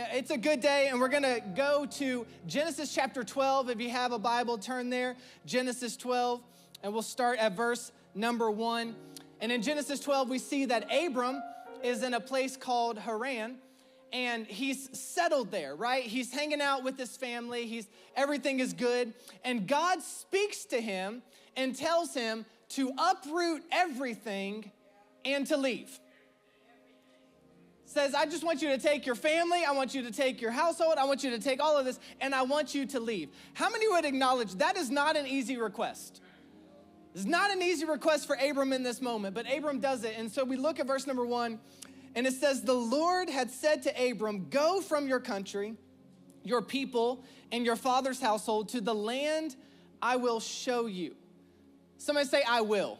It's a good day, and we're going to go to Genesis chapter 12. If you have a Bible, turn there. Genesis 12, and we'll start at verse number 1. And in Genesis 12, we see that Abram is in a place called Haran, and he's settled there, right? He's hanging out with his family. Everything is good. And God speaks to him and tells him to uproot everything and to leave. Says, I just want you to take your family, I want you to take your household, I want you to take all of this, and I want you to leave. How many would acknowledge that is not an easy request? It's not an easy request for Abram in this moment, but Abram does it. And so we look at verse number 1, and it says, the Lord had said to Abram, go from your country, your people, and your father's household to the land I will show you. Somebody say, I will.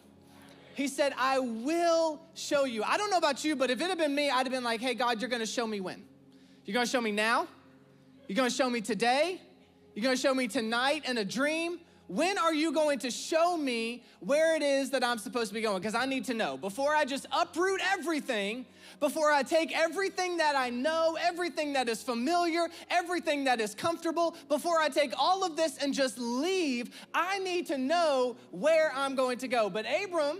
He said, I will show you. I don't know about you, but if it had been me, I'd have been like, hey, God, you're going to show me when? You're going to show me now? You're going to show me today? You're going to show me tonight in a dream? When are you going to show me where it is that I'm supposed to be going? Because I need to know. Before I just uproot everything, before I take everything that I know, everything that is familiar, everything that is comfortable, before I take all of this and just leave, I need to know where I'm going to go. But Abram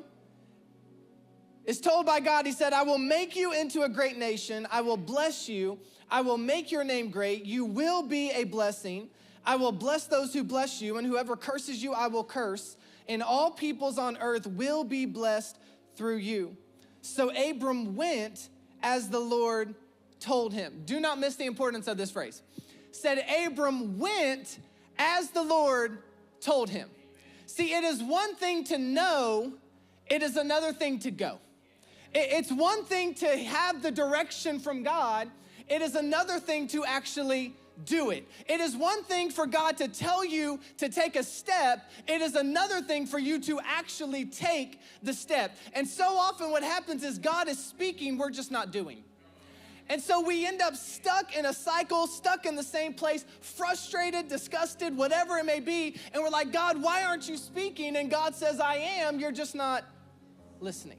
is told by God, he said, I will make you into a great nation. I will bless you. I will make your name great. You will be a blessing. I will bless those who bless you, and whoever curses you, I will curse. And all peoples on earth will be blessed through you. So Abram went as the Lord told him. Do not miss the importance of this phrase. Said Abram went as the Lord told him. See, it is one thing to know, it is another thing to go. It's one thing to have the direction from God. It is another thing to actually do it. It is one thing for God to tell you to take a step. It is another thing for you to actually take the step. And so often what happens is God is speaking, we're just not doing. And so we end up stuck in a cycle, stuck in the same place, frustrated, disgusted, whatever it may be. And we're like, God, why aren't you speaking? And God says, I am. You're just not listening.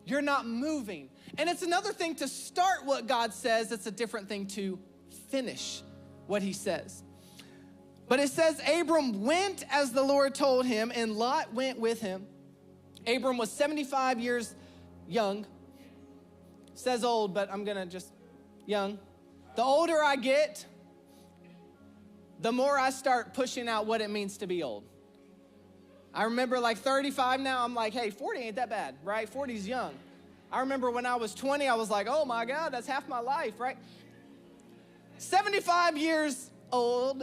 You're not moving. And it's another thing to start what God says. It's a different thing to finish what he says. But it says Abram went as the Lord told him, and Lot went with him. Abram was 75 years young. Says old, but I'm gonna just young. The older I get, the more I start pushing out what it means to be old. I remember like 35 now, I'm like, hey, 40 ain't that bad, right? 40's young. I remember when I was 20, I was like, oh my God, that's half my life, right? 75 years old,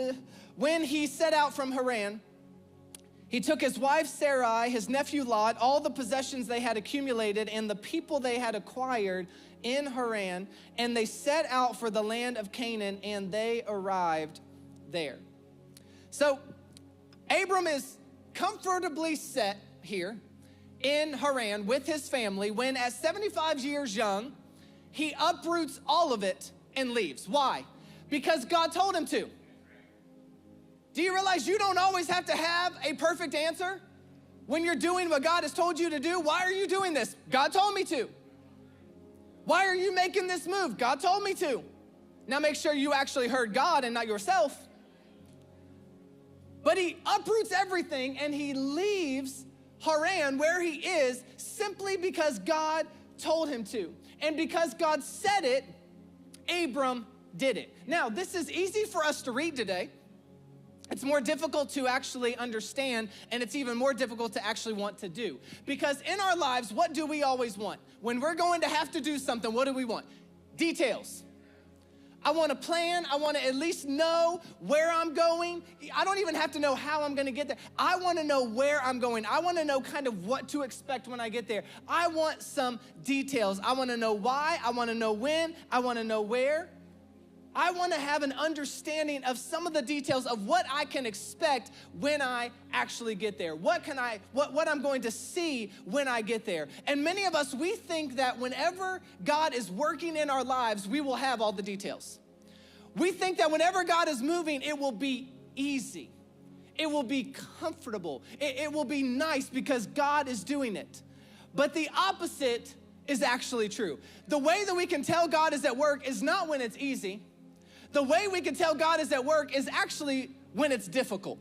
when he set out from Haran, he took his wife Sarai, his nephew Lot, all the possessions they had accumulated, and the people they had acquired in Haran, and they set out for the land of Canaan, and they arrived there. So Abram is comfortably set here in Haran with his family when at 75 years young, he uproots all of it and leaves. Why? Because God told him to. Do you realize you don't always have to have a perfect answer when you're doing what God has told you to do? Why are you doing this? God told me to. Why are you making this move? God told me to. Now make sure you actually heard God and not yourself. But he uproots everything and he leaves Haran where he is simply because God told him to. And because God said it, Abram did it. Now, this is easy for us to read today. It's more difficult to actually understand, and it's even more difficult to actually want to do. Because in our lives, what do we always want? When we're going to have to do something, what do we want? Details. I want a plan. I want to at least know where I'm going. I don't even have to know how I'm going to get there. I want to know where I'm going. I want to know kind of what to expect when I get there. I want some details. I want to know why. I want to know when. I want to know where. I want to have an understanding of some of the details of what I can expect when I actually get there. What I'm going to see when I get there. And many of us, we think that whenever God is working in our lives, we will have all the details. We think that whenever God is moving, it will be easy. It will be comfortable. It will be nice because God is doing it. But the opposite is actually true. The way that we can tell God is at work is not when it's easy. The way we can tell God is at work is actually when it's difficult,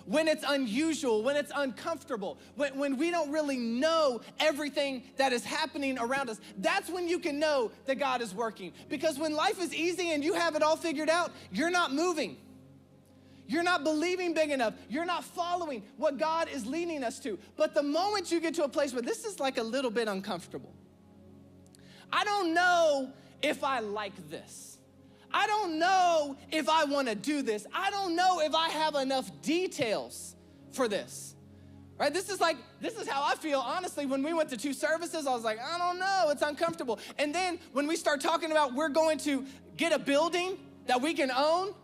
when it's unusual, when it's uncomfortable, when we don't really know everything that is happening around us. That's when you can know that God is working. Because when life is easy and you have it all figured out, you're not moving. You're not believing big enough. You're not following what God is leading us to. But the moment you get to a place where this is like a little bit uncomfortable, I don't know if I like this. I don't know if I want to do this. I don't know if I have enough details for this, right? This is how I feel, honestly, when we went to 2 services. I was like, I don't know, it's uncomfortable. And then when we start talking about we're going to get a building that we can own,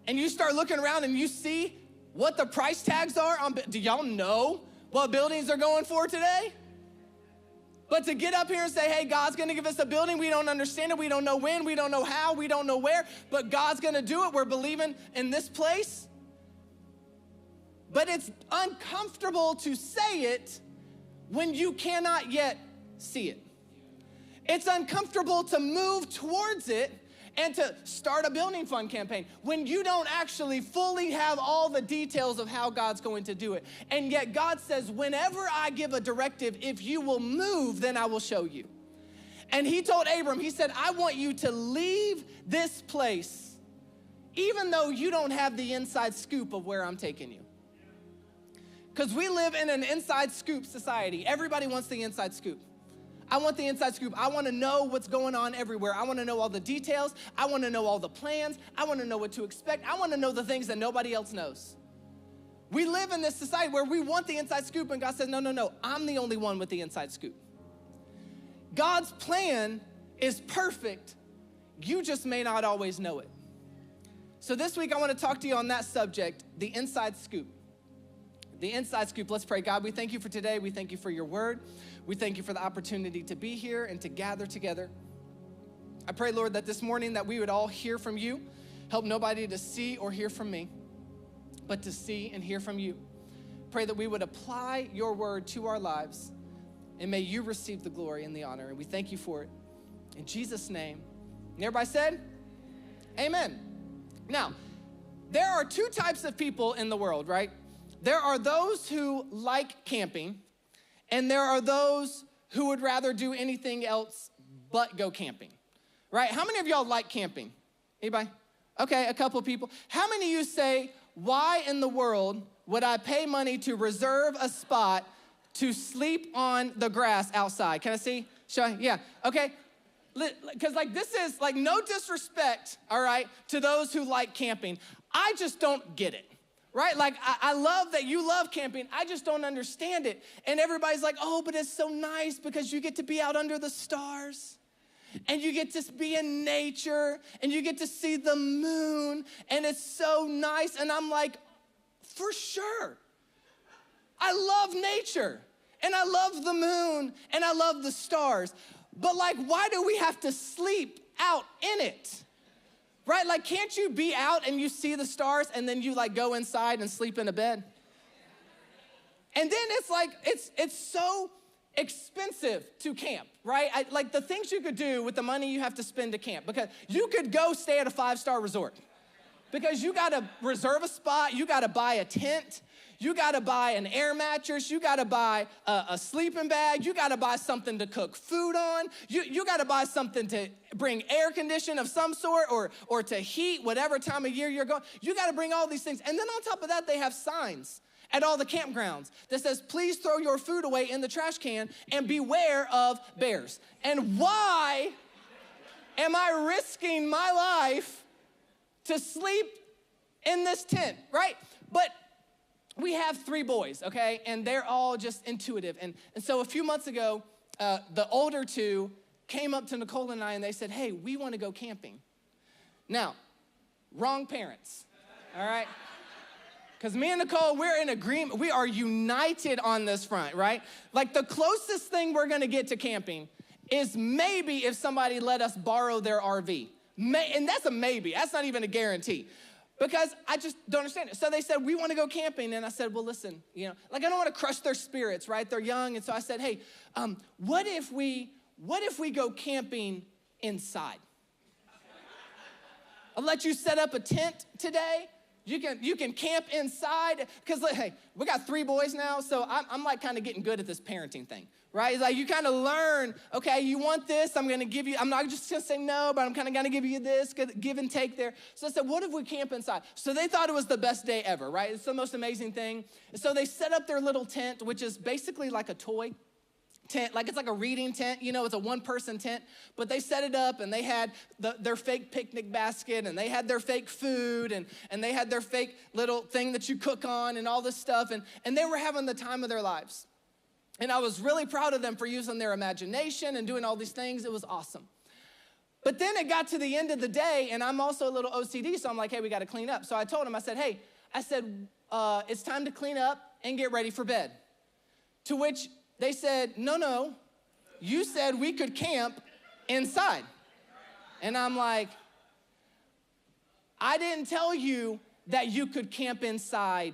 and you start looking around and you see what the price tags are on, do y'all know what buildings are going for today? But to get up here and say, hey, God's gonna give us a building, we don't understand it, we don't know when, we don't know how, we don't know where, but God's gonna do it, we're believing in this place. But it's uncomfortable to say it when you cannot yet see it. It's uncomfortable to move towards it and to start a building fund campaign when you don't actually fully have all the details of how God's going to do it. And yet God says, whenever I give a directive, if you will move, then I will show you. And he told Abram, he said, I want you to leave this place, even though you don't have the inside scoop of where I'm taking you. Because we live in an inside scoop society. Everybody wants the inside scoop. I want the inside scoop. I want to know what's going on everywhere. I want to know all the details. I want to know all the plans. I want to know what to expect. I want to know the things that nobody else knows. We live in this society where we want the inside scoop, and God says, no, I'm the only one with the inside scoop. God's plan is perfect. You just may not always know it. So this week, I want to talk to you on that subject, the inside scoop. The inside scoop. Let's pray. God, we thank you for today. We thank you for your word. We thank you for the opportunity to be here and to gather together. I pray, Lord, that this morning that we would all hear from you. Help nobody to see or hear from me, but to see and hear from you. Pray that we would apply your word to our lives, and may you receive the glory and the honor, and we thank you for it. In Jesus' name. And everybody said, amen. Now, there are 2 types of people in the world, right? There are those who like camping, and there are those who would rather do anything else but go camping, right? How many of y'all like camping? Anybody? Okay, a couple of people. How many of you say, why in the world would I pay money to reserve a spot to sleep on the grass outside? Can I see? Show I? Yeah, okay. Because this is no disrespect, all right, to those who like camping. I just don't get it. Right? I love that you love camping. I just don't understand it. And everybody's like, oh, but it's so nice because you get to be out under the stars and you get to be in nature and you get to see the moon and it's so nice. And I'm like, for sure. I love nature and I love the moon and I love the stars. But why do we have to sleep out in it? Right? Can't you be out and you see the stars and then you go inside and sleep in a bed? And then it's so expensive to camp, right? The things you could do with the money you have to spend to camp, because you could go stay at a 5-star resort because you got to reserve a spot, you got to buy a tent, you got to buy an air mattress, you got to buy a sleeping bag, you got to buy something to cook food on, you got to buy something to bring air condition of some sort or to heat whatever time of year you're going. You got to bring all these things. And then on top of that, they have signs at all the campgrounds that says, please throw your food away in the trash can and beware of bears. And why am I risking my life to sleep in this tent, right? But we have 3 boys, okay? And they're all just intuitive. And so a few months ago, the older 2 came up to Nicole and I and they said, hey, we want to go camping. Now, wrong parents, all right? Because me and Nicole, we're in agreement. We are united on this front, right? The closest thing we're going to get to camping is maybe if somebody let us borrow their RV. And that's a maybe. That's not even a guarantee. Because I just don't understand it. So they said, we want to go camping. And I said, well, listen, I don't want to crush their spirits, right? They're young. And so I said, hey, what if we go camping inside? I'll let you set up a tent today. You can camp inside. Because, hey, we got 3 boys now, so I'm like kind of getting good at this parenting thing, right? It's like you kind of learn, okay, you want this, I'm going to give you, I'm not just going to say no, but I'm kind of going to give you this, give and take there. So I said, what if we camp inside? So they thought it was the best day ever, right? It's the most amazing thing. So they set up their little tent, which is basically like a toy tent, like it's like a reading tent, you know, it's a 1-person tent, but they set it up and they had their fake picnic basket and they had their fake food and they had their fake little thing that you cook on and all this stuff and they were having the time of their lives. And I was really proud of them for using their imagination and doing all these things. It was awesome. But then it got to the end of the day and I'm also a little OCD, so I'm like, hey, we got to clean up. So I told them, I said, hey, it's time to clean up and get ready for bed. To which they said, no, you said we could camp inside. And I'm like, I didn't tell you that you could camp inside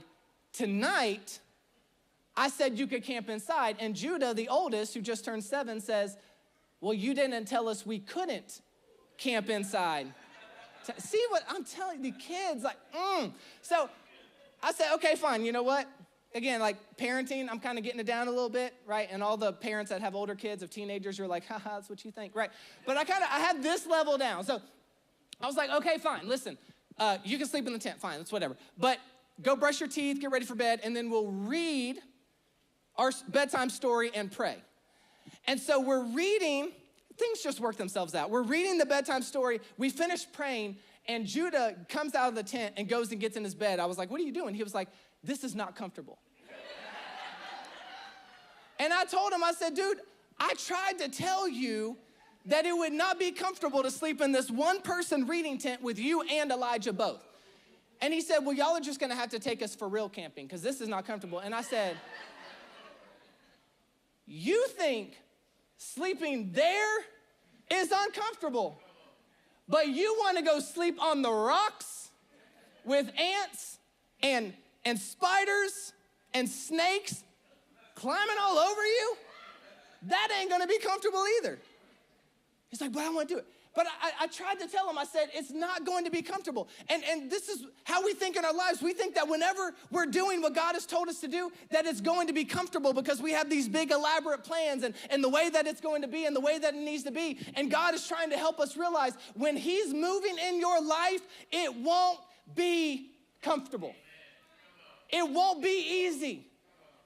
tonight. I said you could camp inside. And Judah, the oldest, who just turned 7, says, well, you didn't tell us we couldn't camp inside. See what I'm telling the kids, like, So I said, okay, fine, you know what? Again, like parenting, I'm kind of getting it down a little bit, right? And all the parents that have older kids, of teenagers, you're like, haha, that's what you think, right? But I had this level down. So I was like, okay, fine, listen, you can sleep in the tent, fine, that's whatever. But go brush your teeth, get ready for bed, and then we'll read our bedtime story and pray. And so we're reading, things just work themselves out. We're reading the bedtime story, we finish praying, and Judah comes out of the tent and goes and gets in his bed. I was like, what are you doing? He was like, this is not comfortable. And I told him, I said, dude, I tried to tell you that it would not be comfortable to sleep in this 1-person reading tent with you and Elijah both. And he said, well, y'all are just gonna have to take us for real camping because this is not comfortable. And I said, you think sleeping there is uncomfortable, but you wanna go sleep on the rocks with ants and spiders and snakes climbing all over you? That ain't gonna be comfortable either. He's like, but I wanna do it. But I tried to tell him, I said, it's not going to be comfortable. And this is how we think in our lives. We think that whenever we're doing what God has told us to do, that it's going to be comfortable because we have these big elaborate plans and the way that it's going to be and the way that it needs to be. And God is trying to help us realize when He's moving in your life, it won't be comfortable. It won't be easy.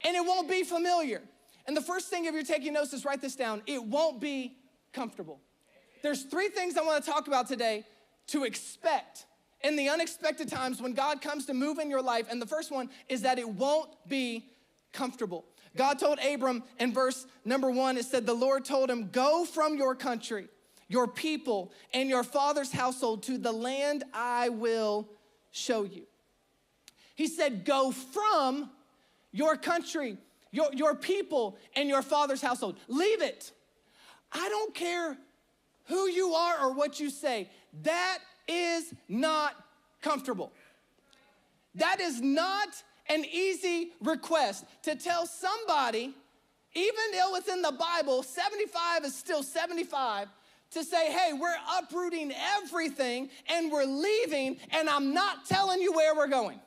And it won't be familiar. And the first thing, if you're taking notes, is write this down. It won't be comfortable. There's 3 things I want to talk about today to expect in the unexpected times when God comes to move in your life. And the first one is that it won't be comfortable. God told Abram in verse number 1, it said, the Lord told him, go from your country, your people, and your father's household to the land I will show you. He said, go from your country, your people, and your father's household. Leave it. I don't care who you are or what you say. That is not comfortable. That is not an easy request to tell somebody, even though it's in the Bible, 75 is still 75, to say, hey, we're uprooting everything and we're leaving, and I'm not telling you where we're going.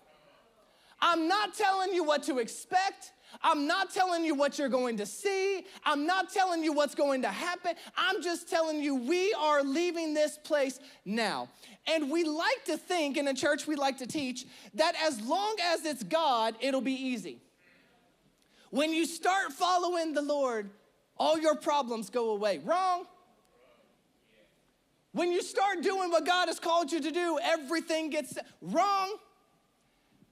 I'm not telling you what to expect. I'm not telling you what you're going to see. I'm not telling you what's going to happen. I'm just telling you we are leaving this place now. And we like to think, in a church we like to teach, that as long as it's God, it'll be easy. When you start following the Lord, all your problems go away. Wrong. When you start doing what God has called you to do, everything gets wrong.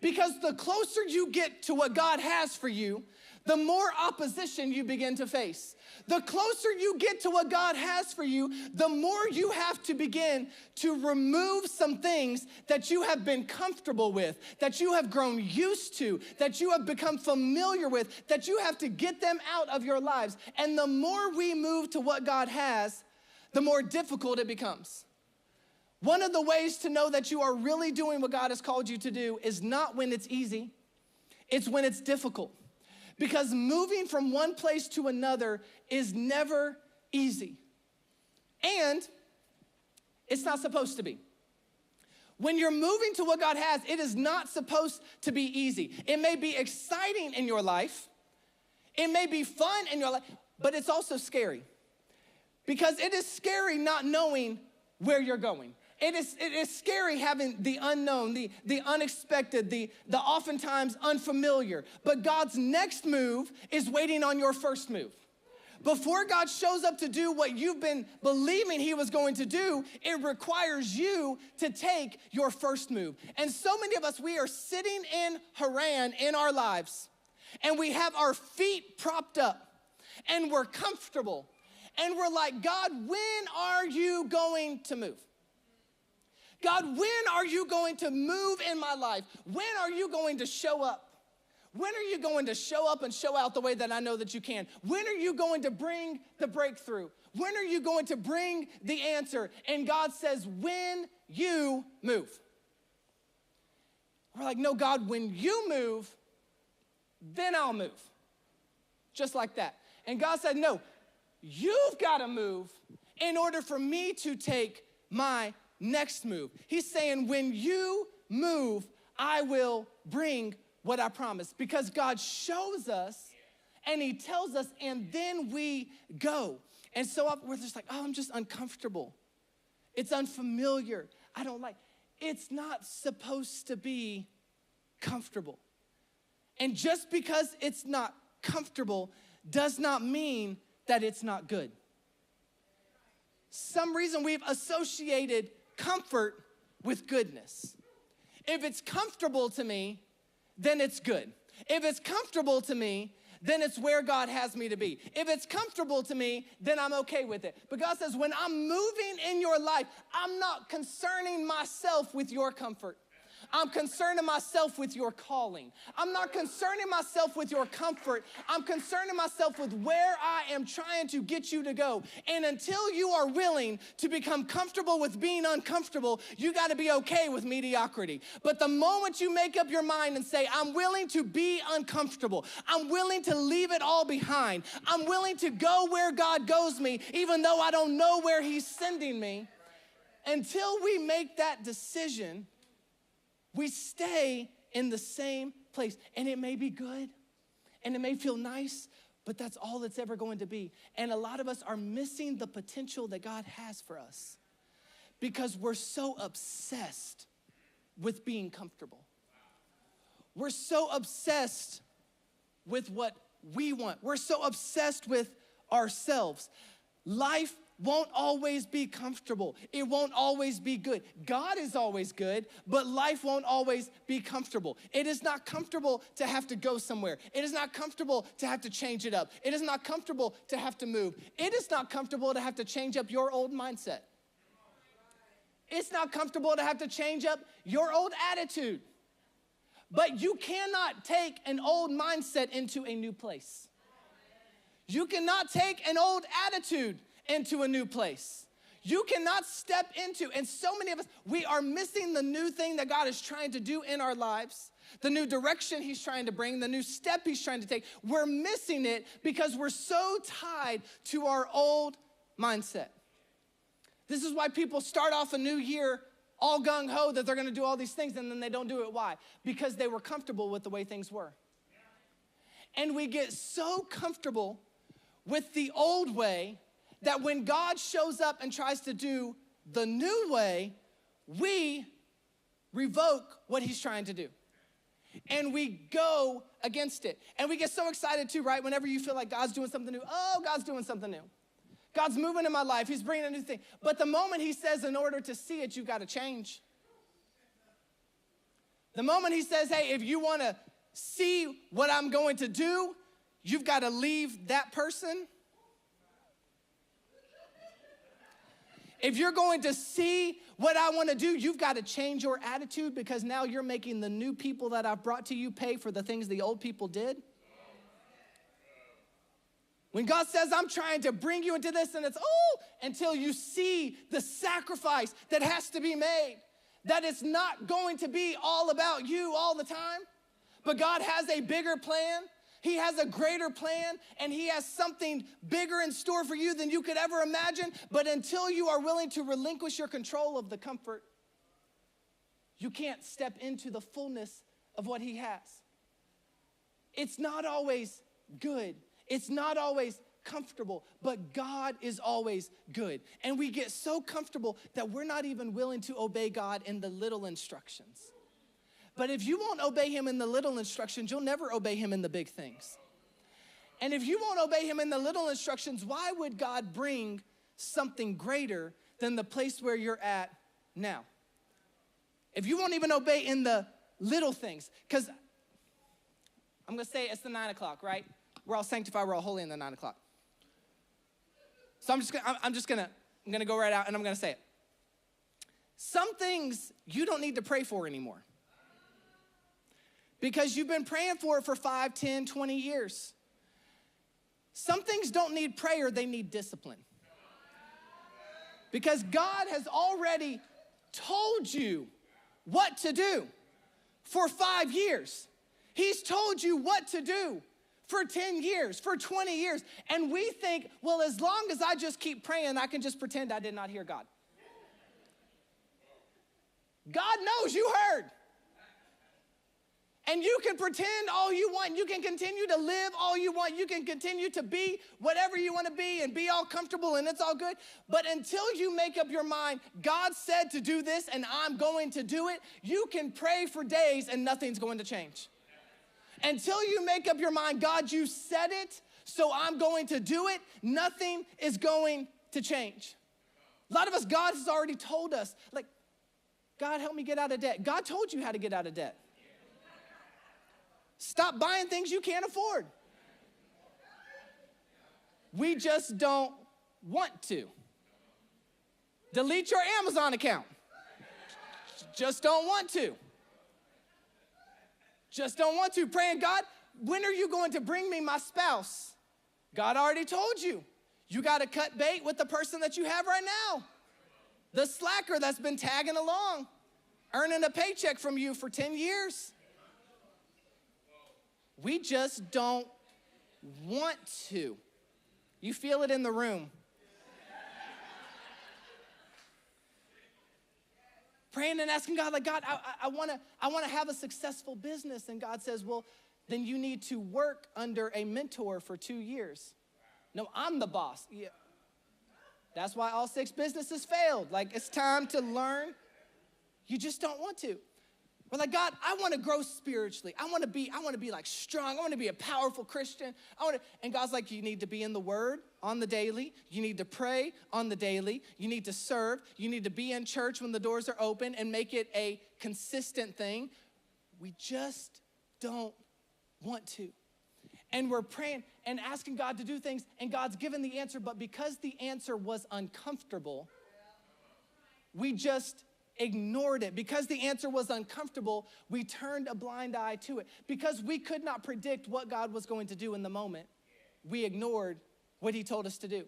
Because the closer you get to what God has for you, the more opposition you begin to face. The closer you get to what God has for you, the more you have to begin to remove some things that you have been comfortable with, that you have grown used to, that you have become familiar with, that you have to get them out of your lives. And the more we move to what God has, the more difficult it becomes. One of the ways to know that you are really doing what God has called you to do is not when it's easy, it's when it's difficult. Because moving from one place to another is never easy. And it's not supposed to be. When you're moving to what God has, it is not supposed to be easy. It may be exciting in your life. It may be fun in your life, but it's also scary. Because it is scary not knowing where you're going. It is scary having the unknown, the unexpected, the oftentimes unfamiliar. But God's next move is waiting on your first move. Before God shows up to do what you've been believing he was going to do, it requires you to take your first move. And so many of us, we are sitting in Haran in our lives, and we have our feet propped up, and we're comfortable. And we're like, God, when are you going to move? God, when are you going to move in my life? When are you going to show up? When are you going to show up and show out the way that I know that you can? When are you going to bring the breakthrough? When are you going to bring the answer? And God says, when you move. We're like, no, God, when you move, then I'll move. Just like that. And God said, no, you've got to move in order for me to take my next move. He's saying, when you move, I will bring what I promised, because God shows us and he tells us, and then we go. And so we're just like, oh, I'm just uncomfortable. It's unfamiliar. I don't like. It's not supposed to be comfortable. And just because it's not comfortable does not mean that it's not good. Some reason we've associated comfort with goodness. If it's comfortable to me, then it's good. If it's comfortable to me, then it's where God has me to be. If it's comfortable to me, then I'm okay with it. But God says, when I'm moving in your life, I'm not concerning myself with your comfort. I'm concerning myself with your calling. I'm not concerning myself with your comfort. I'm concerning myself with where I am trying to get you to go. And until you are willing to become comfortable with being uncomfortable, you got to be okay with mediocrity. But the moment you make up your mind and say, I'm willing to be uncomfortable, I'm willing to leave it all behind, I'm willing to go where God goes me, even though I don't know where he's sending me, until we make that decision, we stay in the same place. And it may be good, and it may feel nice, but that's all it's ever going to be. And a lot of us are missing the potential that God has for us because we're so obsessed with being comfortable. We're so obsessed with what we want. We're so obsessed with ourselves. Life won't always be comfortable. It won't always be good. God is always good, but life won't always be comfortable. It is not comfortable to have to go somewhere. It is not comfortable to have to change it up. It is not comfortable to have to move. It is not comfortable to have to change up your old mindset. It's not comfortable to have to change up your old attitude. But you cannot take an old mindset into a new place. You cannot take an old attitude into a new place. You cannot step into, and so many of us, we are missing the new thing that God is trying to do in our lives, the new direction he's trying to bring, the new step he's trying to take. We're missing it because we're so tied to our old mindset. This is why people start off a new year all gung-ho that they're gonna do all these things, and then they don't do it. Why? Because they were comfortable with the way things were. And we get so comfortable with the old way that when God shows up and tries to do the new way, we revoke what he's trying to do. And we go against it. And we get so excited too, right? Whenever you feel like God's doing something new. Oh, God's doing something new. God's moving in my life. He's bringing a new thing. But the moment he says, in order to see it, you've got to change. The moment he says, hey, if you want to see what I'm going to do, you've got to leave that person. If you're going to see what I want to do, you've got to change your attitude, because now you're making the new people that I've brought to you pay for the things the old people did. When God says, I'm trying to bring you into this, and it's, until you see the sacrifice that has to be made, that it's not going to be all about you all the time, but God has a bigger plan. He has a greater plan, and he has something bigger in store for you than you could ever imagine. But until you are willing to relinquish your control of the comfort, you can't step into the fullness of what he has. It's not always good. It's not always comfortable, but God is always good. And we get so comfortable that we're not even willing to obey God in the little instructions. But if you won't obey him in the little instructions, you'll never obey him in the big things. And if you won't obey him in the little instructions, why would God bring something greater than the place where you're at now? If you won't even obey in the little things, because I'm gonna say it's the 9 o'clock, right? We're all sanctified, we're all holy in the 9 o'clock. So I'm gonna go right out and I'm gonna say it. Some things you don't need to pray for anymore. Because you've been praying for it for 5, 10, 20 years. Some things don't need prayer, they need discipline. Because God has already told you what to do for 5 years. He's told you what to do for 10 years, for 20 years. And we think, well, as long as I just keep praying, I can just pretend I did not hear God. God knows you heard. And you can pretend all you want. You can continue to live all you want. You can continue to be whatever you want to be and be all comfortable and it's all good. But until you make up your mind, God said to do this and I'm going to do it, you can pray for days and nothing's going to change. Until you make up your mind, God, you said it, so I'm going to do it, nothing is going to change. A lot of us, God has already told us, like, God, help me get out of debt. God told you how to get out of debt. Stop buying things you can't afford. We just don't want to. Delete your Amazon account. Just don't want to. Just don't want to. Praying, God, when are you going to bring me my spouse? God already told you. You got to cut bait with the person that you have right now. The slacker that's been tagging along, earning a paycheck from you for 10 years. We just don't want to. You feel it in the room. Praying and asking God, like, God, I want to have a successful business. And God says, well, then you need to work under a mentor for 2 years. No, I'm the boss. Yeah. That's why all 6 businesses failed. Like, it's time to learn. You just don't want to. We're like, God, I want to grow spiritually. I want to be like strong. I want to be a powerful Christian. And God's like, you need to be in the Word on the daily. You need to pray on the daily. You need to serve. You need to be in church when the doors are open and make it a consistent thing. We just don't want to. And we're praying and asking God to do things, and God's given the answer, but because the answer was uncomfortable, we just ignored it. Because the answer was uncomfortable, we turned a blind eye to it. Because we could not predict what God was going to do in the moment, we ignored what he told us to do.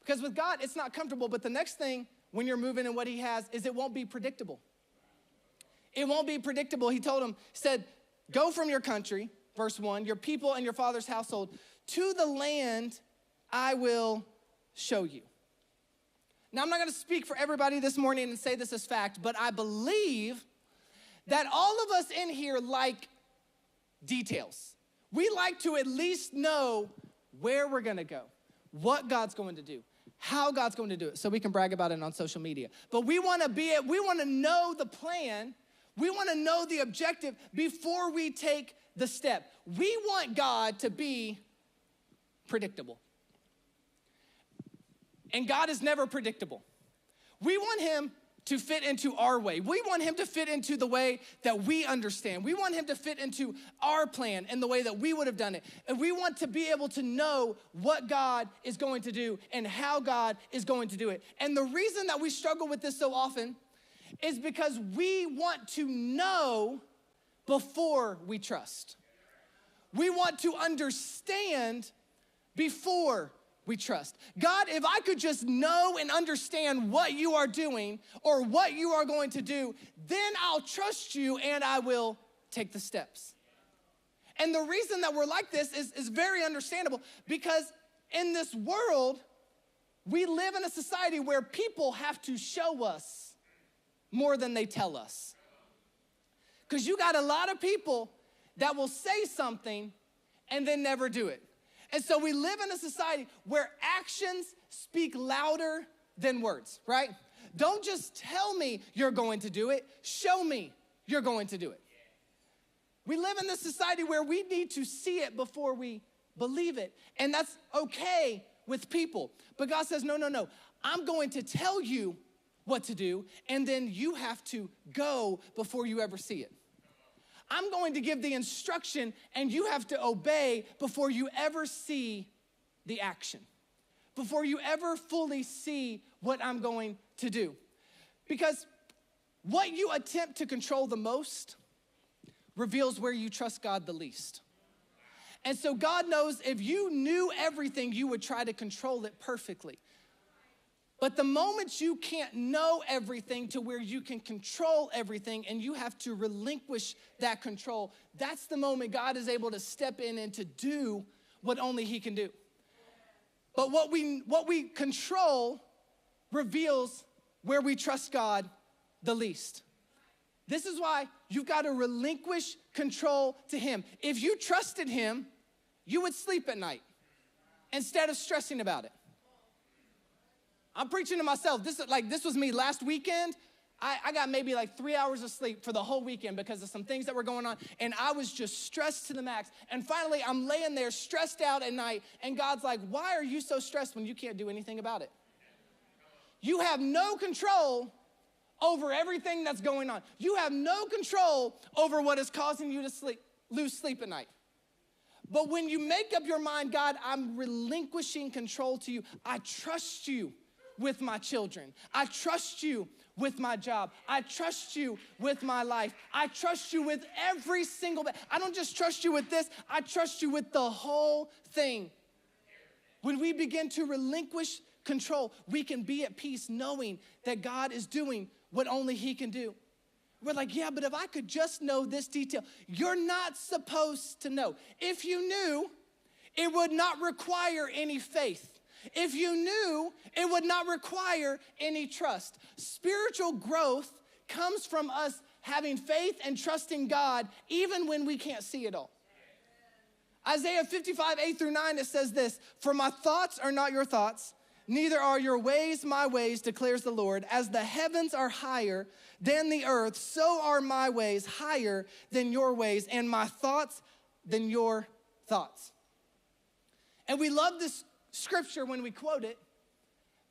Because with God, it's not comfortable, but the next thing when you're moving in what he has is it won't be predictable. It won't be predictable. He told him, said, go from your country, verse 1, your people and your father's household, to the land I will show you. Now, I'm not going to speak for everybody this morning and say this as fact, but I believe that all of us in here like details. We like to at least know where we're going to go, what God's going to do, how God's going to do it, so we can brag about it on social media. But we want to know the plan. We want to know the objective before we take the step. We want God to be predictable. And God is never predictable. We want him to fit into our way. We want him to fit into the way that we understand. We want him to fit into our plan and the way that we would have done it. And we want to be able to know what God is going to do and how God is going to do it. And the reason that we struggle with this so often is because we want to know before we trust. We want to understand before we trust. God, if I could just know and understand what you are doing or what you are going to do, then I'll trust you and I will take the steps. And the reason that we're like this is very understandable, because in this world, we live in a society where people have to show us more than they tell us. Because you got a lot of people that will say something and then never do it. And so we live in a society where actions speak louder than words, right? Don't just tell me you're going to do it. Show me you're going to do it. We live in this society where we need to see it before we believe it. And that's okay with people. But God says, no. I'm going to tell you what to do, and then you have to go before you ever see it. I'm going to give the instruction, and you have to obey before you ever see the action, before you ever fully see what I'm going to do. Because what you attempt to control the most reveals where you trust God the least. And so God knows if you knew everything, you would try to control it perfectly. But the moment you can't know everything to where you can control everything and you have to relinquish that control, that's the moment God is able to step in and to do what only he can do. But what we control reveals where we trust God the least. This is why you've got to relinquish control to him. If you trusted him, you would sleep at night instead of stressing about it. I'm preaching to myself. This was me last weekend. I got maybe like 3 hours of sleep for the whole weekend because of some things that were going on, and I was just stressed to the max. And finally, I'm laying there stressed out at night, and God's like, why are you so stressed when you can't do anything about it? You have no control over everything that's going on. You have no control over what is causing you to lose sleep at night. But when you make up your mind, God, I'm relinquishing control to you. I trust you with my children. I trust you with my job. I trust you with my life. I trust you with every single bit. I don't just trust you with this. I trust you with the whole thing. When we begin to relinquish control, we can be at peace knowing that God is doing what only he can do. We're like, yeah, but if I could just know this detail. You're not supposed to know. If you knew, it would not require any faith. If you knew, it would not require any trust. Spiritual growth comes from us having faith and trusting God even when we can't see it all. Isaiah 55, 8-9, it says this, for my thoughts are not your thoughts, neither are your ways my ways, declares the Lord. As the heavens are higher than the earth, so are my ways higher than your ways, and my thoughts than your thoughts. And we love this scripture when we quote it,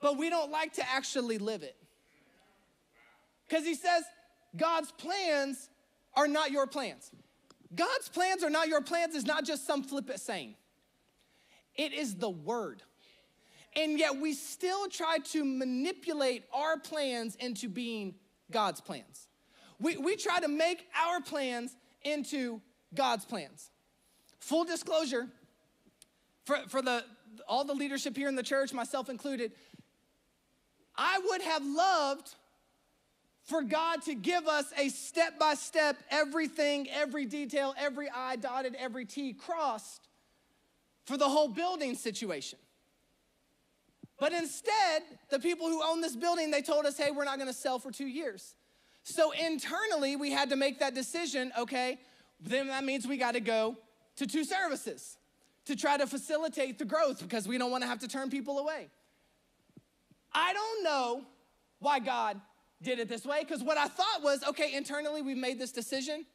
but we don't like to actually live it. Because he says, God's plans are not your plans. God's plans are not your plans is not just some flippant saying. It is the word. And yet we still try to manipulate our plans into being God's plans. We try to make our plans into God's plans. Full disclosure, for all the leadership here in the church, myself included, I would have loved for God to give us a step-by-step, everything, every detail, every I dotted, every T crossed for the whole building situation. But instead, the people who own this building, they told us, hey, we're not gonna sell for 2 years. So internally, we had to make that decision, okay, then that means we gotta go to 2 services to try to facilitate the growth because we don't wanna have to turn people away. I don't know why God did it this way, because what I thought was, okay, internally we've made this decision,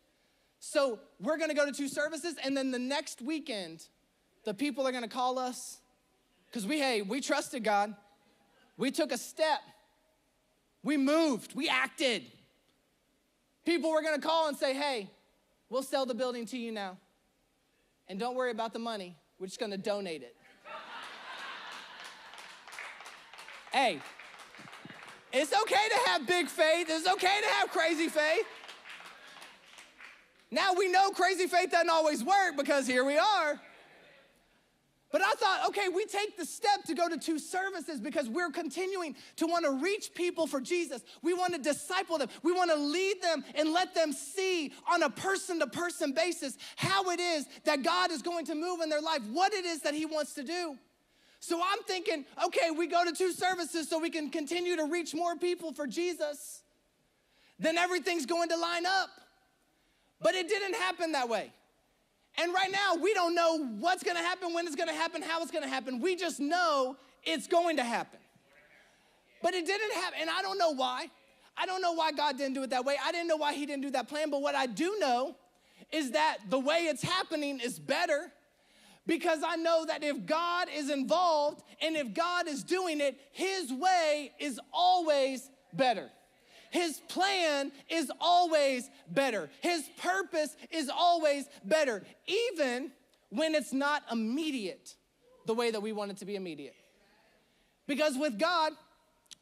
so we're gonna go to 2 services, and then the next weekend, the people are gonna call us, because we trusted God. We took a step. We moved, we acted. People were gonna call and say, hey, we'll sell the building to you now. And don't worry about the money, we're just gonna donate it. Hey, it's okay to have big faith. It's okay to have crazy faith. Now we know crazy faith doesn't always work because here we are. But I thought, okay, we take the step to go to 2 services because we're continuing to want to reach people for Jesus. We want to disciple them. We want to lead them and let them see on a person-to-person basis how it is that God is going to move in their life, what it is that he wants to do. So I'm thinking, okay, we go to 2 services so we can continue to reach more people for Jesus. Then everything's going to line up. But it didn't happen that way. And right now, we don't know what's gonna happen, when it's gonna happen, how it's gonna happen. We just know it's going to happen. But it didn't happen, and I don't know why. I don't know why God didn't do it that way. I didn't know why he didn't do that plan, but what I do know is that the way it's happening is better, because I know that if God is involved and if God is doing it, his way is always better. His plan is always better. His purpose is always better, even when it's not immediate the way that we want it to be immediate. Because with God,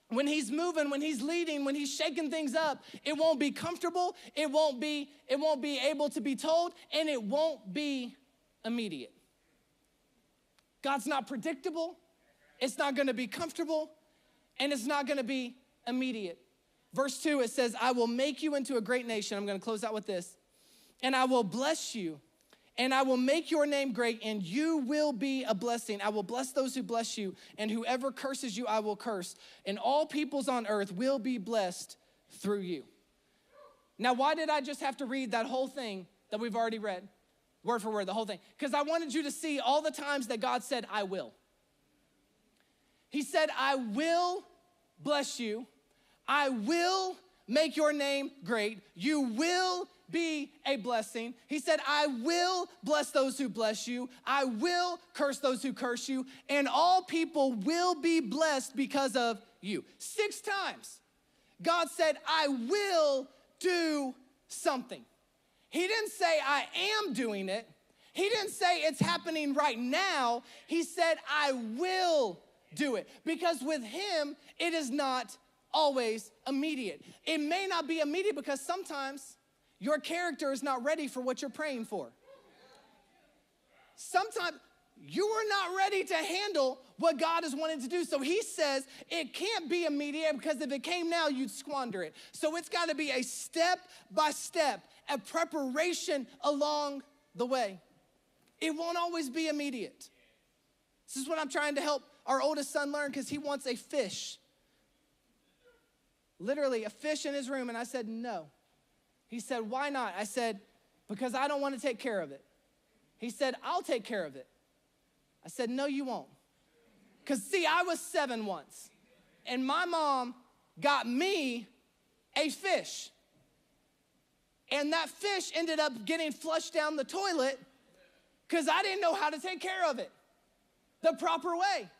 when he's moving, when he's leading, when he's shaking things up, it won't be comfortable, it won't be able to be told, and it won't be immediate. God's not predictable, it's not gonna be comfortable, and it's not gonna be immediate. Verse 2, it says, I will make you into a great nation. I'm gonna close out with this. And I will bless you, and I will make your name great, and you will be a blessing. I will bless those who bless you, and whoever curses you, I will curse. And all peoples on earth will be blessed through you. Now, why did I just have to read that whole thing that we've already read? Word for word, the whole thing. Because I wanted you to see all the times that God said, I will. He said, I will bless you. I will make your name great. You will be a blessing. He said, I will bless those who bless you. I will curse those who curse you. And all people will be blessed because of you. 6 times, God said, I will do something. He didn't say, I am doing it. He didn't say it's happening right now. He said, I will do it. Because with him, it is not always immediate. It may not be immediate because sometimes your character is not ready for what you're praying for. Sometimes you are not ready to handle what God is wanting to do. So he says it can't be immediate, because if it came now, you'd squander it. So it's got to be a step by step, a preparation along the way. It won't always be immediate. This is what I'm trying to help our oldest son learn, because he wants a fish. Literally a fish in his room. And I said, no. He said, why not? I said, because I don't want to take care of it. He said, I'll take care of it. I said, no, you won't. Because see, I was 7 once, and my mom got me a fish. And that fish ended up getting flushed down the toilet because I didn't know how to take care of it the proper way.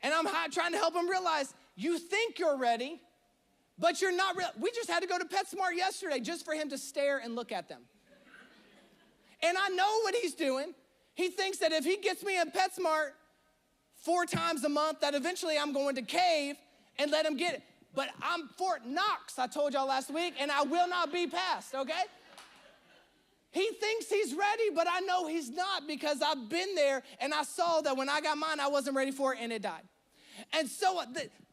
And I'm trying to help him realize, you think you're ready, but you're not real. We just had to go to PetSmart yesterday just for him to stare and look at them. And I know what he's doing. He thinks that if he gets me in PetSmart 4 times a month, that eventually I'm going to cave and let him get it. But I'm Fort Knox, I told y'all last week, and I will not be passed, okay? He thinks he's ready, but I know he's not, because I've been there and I saw that when I got mine, I wasn't ready for it and it died. And so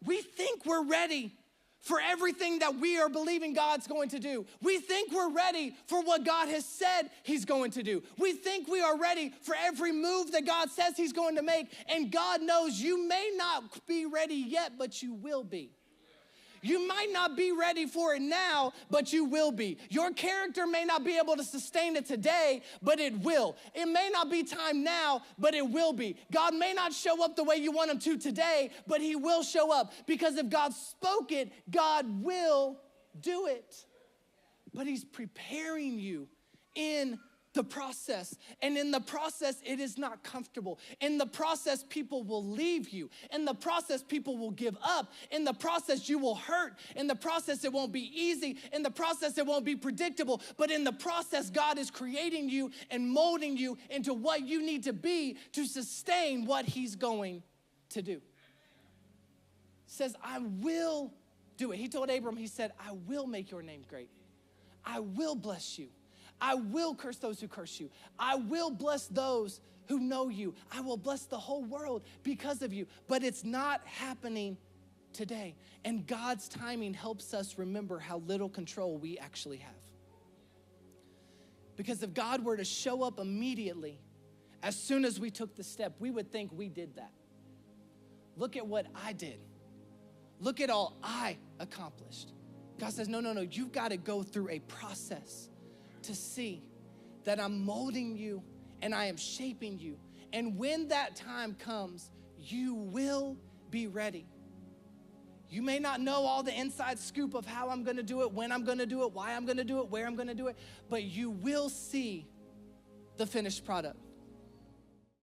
we think we're ready for everything that we are believing God's going to do. We think we're ready for what God has said he's going to do. We think we are ready for every move that God says he's going to make. And God knows you may not be ready yet, but you will be. You might not be ready for it now, but you will be. Your character may not be able to sustain it today, but it will. It may not be time now, but it will be. God may not show up the way you want him to today, but he will show up. Because if God spoke it, God will do it. But he's preparing you in the process. And in the process, it is not comfortable. In the process, people will leave you. In the process, people will give up. In the process, you will hurt. In the process, it won't be easy. In the process, it won't be predictable. But in the process, God is creating you and molding you into what you need to be to sustain what he's going to do. He says, I will do it. He told Abram, he said, I will make your name great. I will bless you. I will curse those who curse you. I will bless those who know you. I will bless the whole world because of you. But it's not happening today. And God's timing helps us remember how little control we actually have. Because if God were to show up immediately, as soon as we took the step, we would think we did that. Look at what I did. Look at all I accomplished. God says, no, you've got to go through a process to see that I'm molding you and I am shaping you. And when that time comes, you will be ready. You may not know all the inside scoop of how I'm gonna do it, when I'm gonna do it, why I'm gonna do it, where I'm gonna do it, but you will see the finished product.